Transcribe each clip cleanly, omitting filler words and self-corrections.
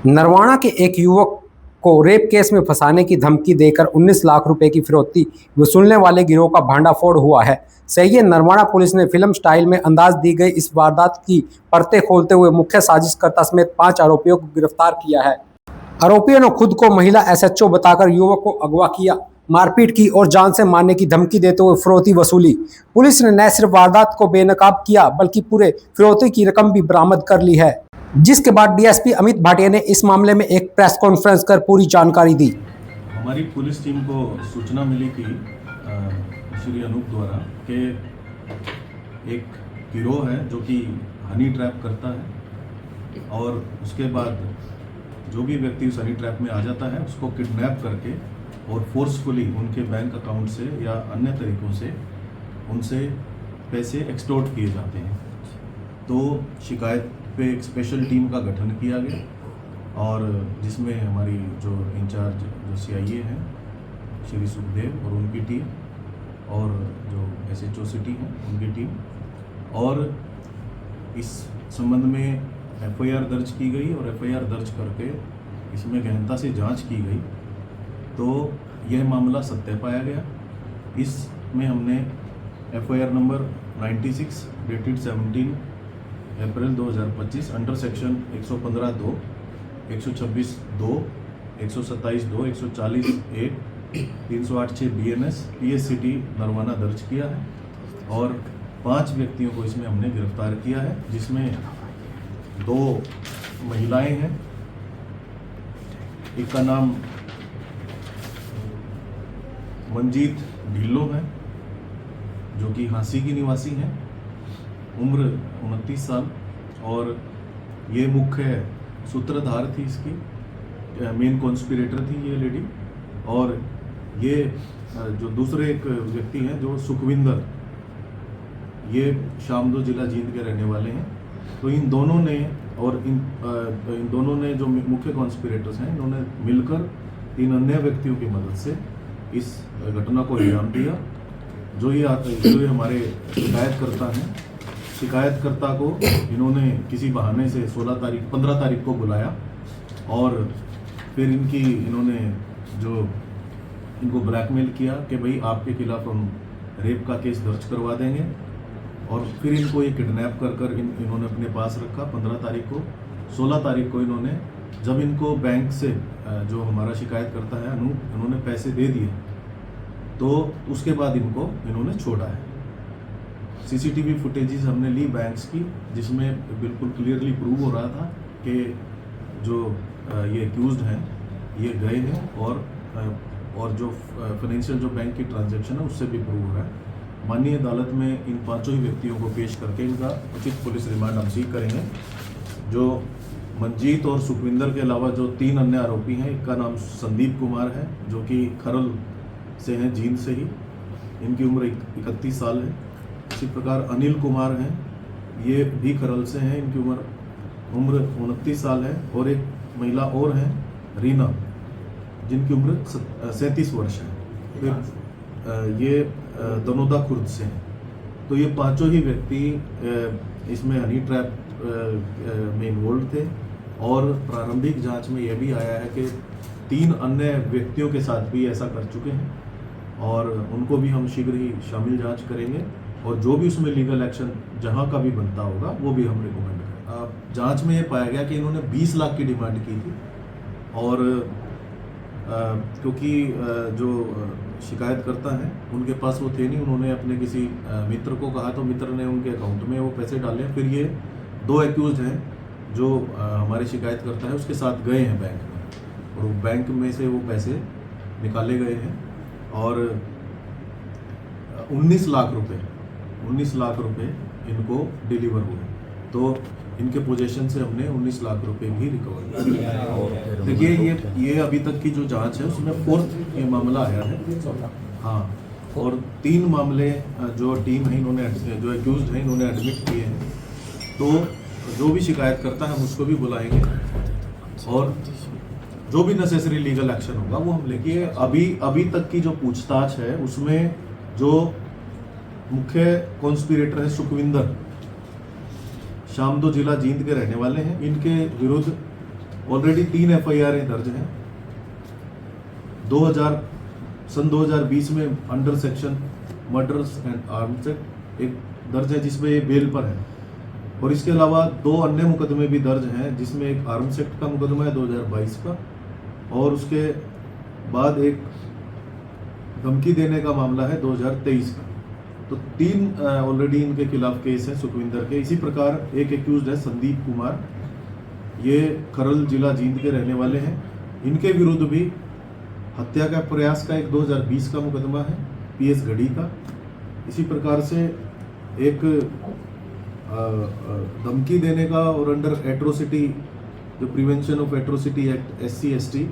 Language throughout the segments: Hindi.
नरवाना के एक युवक को रेप केस में फंसाने की धमकी देकर 19 लाख रुपए की फिरौती वसूलने वाले गिरोह का भांडाफोड़ हुआ है। सही है, नरवाना पुलिस ने फिल्म स्टाइल में अंदाज दी गई इस वारदात की परतें खोलते हुए मुख्य साजिशकर्ता समेत 5 आरोपियों को गिरफ्तार किया है। आरोपियों ने खुद को महिला एसएचओ बताकर युवक को अगवा किया, मारपीट की और जान से मारने की धमकी देते हुए फिरौती वसूली। पुलिस ने न सिर्फ वारदात को बेनकाब किया बल्कि पूरे फिरौती की रकम भी बरामद कर ली है, जिसके बाद डीएसपी अमित भाटिया ने इस मामले में एक प्रेस कॉन्फ्रेंस कर पूरी जानकारी दी। हमारी पुलिस टीम को सूचना मिली कि श्री अनूप द्वारा कि एक गिरोह है जो कि हनी ट्रैप करता है और उसके बाद जो भी व्यक्ति उस हनी ट्रैप में आ जाता है उसको किडनैप करके और फोर्सफुली उनके बैंक अकाउंट से या अन्य तरीक़ों से उनसे पैसे एक्सटॉर्ट किए जाते हैं। तो शिकायत पे एक स्पेशल टीम का गठन किया गया और जिसमें हमारी जो इंचार्ज जो सीआईए हैं श्री सुखदेव और उनकी टीम और जो एसएचओ सिटी हैं उनकी टीम और इस संबंध में एफआईआर दर्ज की गई और एफआईआर दर्ज करके इसमें गहनता से जांच की गई तो यह मामला सत्य पाया गया। इसमें हमने एफआईआर नंबर 96 डेटेड 17 अप्रैल 2025 under section 115(2), 126(2), 127(2), 140(1), 308(6) BNS PSCT Narwana दर्ज किया है और 5 व्यक्तियों को इसमें हमने गिरफ्तार किया है, जिसमें 2 महिलाएं हैं। एक का नाम मंजीत ढिल्लो है जो कि हांसी की निवासी हैं, उम्र 29 साल और ये मुख्य सूत्रधार थी, इसकी मेन कॉन्स्पिरेटर थी ये लेडी। और ये जो दूसरे एक व्यक्ति हैं जो सुखविंदर, ये शामदो जिला जींद के रहने वाले हैं। तो इन दोनों ने और इन दोनों ने जो मुख्य कॉन्स्पिरेटर्स हैं इन्होंने मिलकर 3 अन्य व्यक्तियों की मदद से इस घटना को अंजाम दिया। जो ये हमारे शिकायतकर्ता हैं, शिकायतकर्ता को इन्होंने किसी बहाने से 15 तारीख को बुलाया और फिर इन्होंने जो इनको ब्लैकमेल किया कि भाई आपके खिलाफ हम रेप का केस दर्ज करवा देंगे और फिर इनको ये किडनैप कर इन्होंने अपने पास रखा 15 तारीख को। 16 तारीख को इन्होंने जब इनको बैंक से जो हमारा शिकायतकर्ता है अनूप, इन्होंने पैसे दे दिए तो उसके बाद इन्होंने छोड़ा है। सीसीटीवी फुटेजेस हमने ली बैंक्स की, जिसमें बिल्कुल क्लियरली प्रूव हो रहा था कि जो ये एक्यूज्ड हैं ये गए हैं और जो फाइनेंशियल जो बैंक की ट्रांजैक्शन है उससे भी प्रूव हो रहा है। माननीय अदालत में इन 5 ही व्यक्तियों को पेश करके इनका उचित पुलिस रिमांड हम सीख करेंगे। जो मंजीत और सुखविंदर के अलावा जो 3 अन्य आरोपी हैं, एक का नाम संदीप कुमार है जो कि खरल से हैं, जींद से ही, इनकी उम्र 31 साल है। इसी प्रकार अनिल कुमार हैं, ये भी खरल से हैं, इनकी उम्र 29 साल है। और एक महिला और हैं रीना, जिनकी उम्र 37 वर्ष है। फिर ये दनोदा खुर्द से हैं। तो ये 5 ही व्यक्ति इसमें हनी ट्रैप में इन्वॉल्व थे और प्रारंभिक जांच में यह भी आया है कि 3 अन्य व्यक्तियों के साथ भी ऐसा कर चुके हैं और उनको भी हम शीघ्र ही शामिल जांच करेंगे और जो भी उसमें लीगल एक्शन जहां का भी बनता होगा वो भी हम रिकमेंड करेंगे। जांच में ये पाया गया कि इन्होंने 20 लाख की डिमांड की थी और क्योंकि जो शिकायतकर्ता हैं उनके पास वो थे नहीं, उन्होंने अपने किसी मित्र को कहा तो मित्र ने उनके अकाउंट में वो पैसे डाले। फिर ये 2 एक्यूज्ड हैं जो हमारे शिकायतकर्ता है उसके साथ गए हैं बैंक में और बैंक में से वो पैसे निकाले गए हैं और 19 लाख रुपए इनको डिलीवर हुए। तो इनके पोजीशन से हमने 19 लाख रुपए भी रिकवर किए। देखिए ये अभी तक की जो जांच है उसमें 4th ये मामला आया है। हाँ, और 3 मामले जो टीम है इन्होंने जो एक्यूज्ड हैं इन्होंने एडमिट किए हैं। तो जो भी शिकायत करता है हम उसको भी बुलाएंगे और जो भी नेसेसरी लीगल एक्शन होगा वो हम लेंगे। अभी तक की जो पूछताछ है उसमें जो मुख्य कॉन्स्पिरेटर है सुखविंदर, शामदो जिला जींद के रहने वाले हैं, इनके विरुद्ध ऑलरेडी 3 FIR दर्ज हैं। सन 2020 में under section murders and arms act एक दर्ज है जिसमें ये बेल पर है, और इसके अलावा 2 अन्य मुकदमे भी दर्ज हैं जिसमें एक आर्म्स एक्ट का मुकदमा है 2022 का, और उसके बाद एक धमकी देने का मामला है 2023 का। तो 3 ऑलरेडी इनके खिलाफ केस है सुखविंदर के। इसी प्रकार एक एक्यूज्ड है संदीप कुमार, ये खरल जिला जींद के रहने वाले हैं। इनके विरुद्ध भी हत्या का प्रयास का एक 2020 का मुकदमा है PS घड़ी का। इसी प्रकार से एक धमकी देने का और अंडर एट्रोसिटी, जो prevention of atrocity act SC/ST,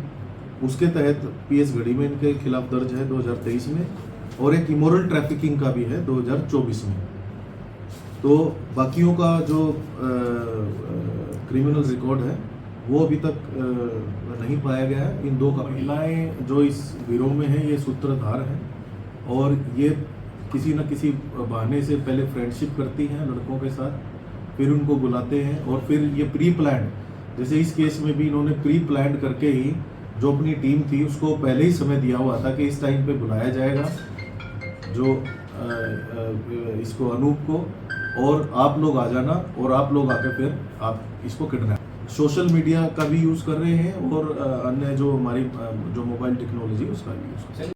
उसके तहत PS घड़ी में इनके खिलाफ दर्ज है 2023 में, और एक इमोरल ट्रैफिकिंग का भी है 2024 में। तो बाकियों का जो क्रिमिनल रिकॉर्ड है वो अभी तक नहीं पाया गया है। इन 2 का महिलाएं जो इस गिरोह में हैं ये सूत्रधार हैं, और ये किसी न किसी बहाने से पहले फ्रेंडशिप करती हैं लड़कों के साथ, फिर उनको बुलाते हैं, और फिर ये प्री प्लान्ड, जैसे इस केस में भी इन्होंने प्री प्लान्ड करके ही जो अपनी टीम थी उसको पहले ही समय दिया हुआ था कि इस टाइम पे बुलाया जाएगा जो इसको अनूप को, और आप लोग आ जाना, और आप लोग आके फिर आप इसको किडनैप। सोशल मीडिया का भी यूज़ कर रहे हैं और अन्य जो हमारी जो मोबाइल टेक्नोलॉजी उसका भी यूज़ कर रहे हैं।